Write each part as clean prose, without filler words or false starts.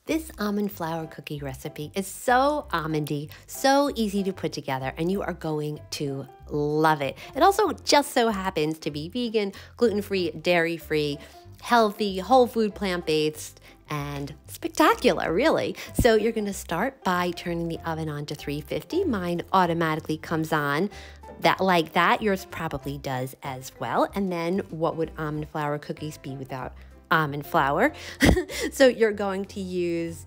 This almond flour cookie recipe is so almondy, so easy to put together, and you are going to love it. It also just so happens to be vegan, gluten-free, dairy-free, healthy, whole food, plant-based, and spectacular, really. So you're gonna start by turning the oven on to 350. Mine automatically comes on like that. Yours probably does as well. And then what would almond flour cookies be without almond flour? So you're going to use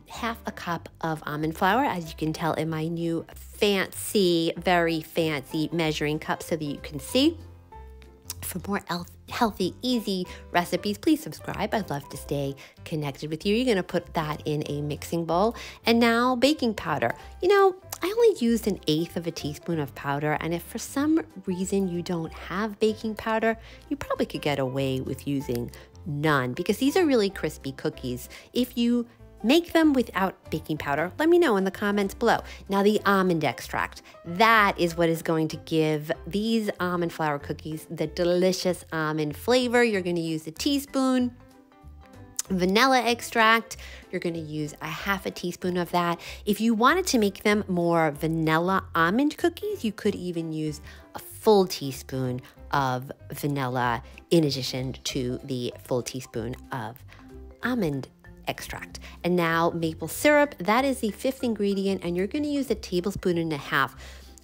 half a cup of almond flour, as you can tell in my new fancy, very fancy measuring cup so that you can see. For more healthy, easy recipes, please subscribe. I'd love to stay connected with you. You're gonna put that in a mixing bowl. And now baking powder. You know, I only used 1/8 of a teaspoon of powder, and if for some reason you don't have baking powder, you probably could get away with using none, because these are really crispy cookies. If you make them without baking powder, let me know in the comments below. Now the almond extract, that is what is going to give these almond flour cookies the delicious almond flavor. You're going to use a teaspoon. Vanilla extract, you're going to use a half a teaspoon of that. If you wanted to make them more vanilla almond cookies, you could even use a full teaspoon of vanilla in addition to the full teaspoon of almond extract. And now maple syrup, that is the 5th ingredient, and you're going to use 1.5 tablespoons.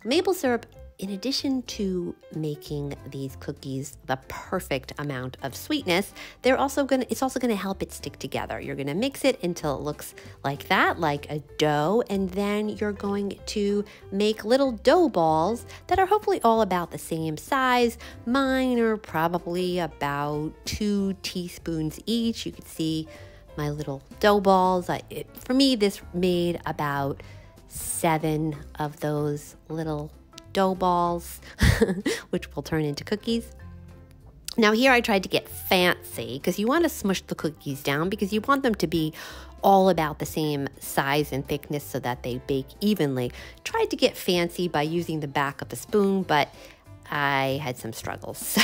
Maple syrup, in addition to making these cookies the perfect amount of sweetness, it's also going to help it stick together. You're going to mix it until it looks like that, like a dough, and then you're going to make little dough balls that are hopefully all about the same size. Mine are probably about 2 teaspoons each. You can see my little dough balls. For me, this made about 7 of those little dough balls, which will turn into cookies. Now here I tried to get fancy, because you want to smush the cookies down because you want them to be all about the same size and thickness so that they bake evenly. Tried to get fancy by using the back of the spoon, but I had some struggles.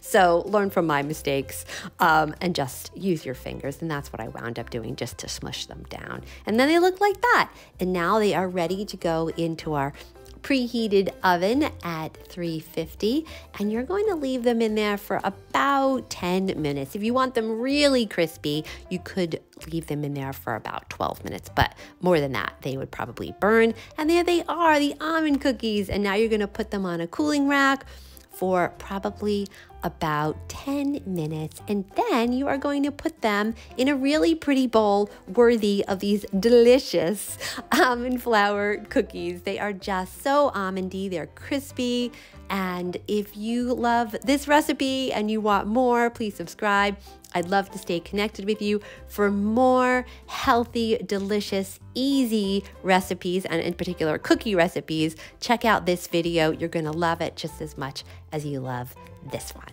So learn from my mistakes and just use your fingers. And that's what I wound up doing, just to smush them down. And then they look like that. And now they are ready to go into our preheated oven at 350, and you're going to leave them in there for about 10 minutes. If you want them really crispy, you could leave them in there for about 12 minutes, but more than that, they would probably burn. And there they are, the almond cookies. And now you're going to put them on a cooling rack for probably about 10 minutes, and then you are going to put them in a really pretty bowl worthy of these delicious almond flour cookies. They are just so almondy, they're crispy, and if you love this recipe and you want more, please subscribe. I'd love to stay connected with you for more healthy, delicious, easy recipes, and in particular cookie recipes. Check out this video. You're gonna love it just as much as you love this one.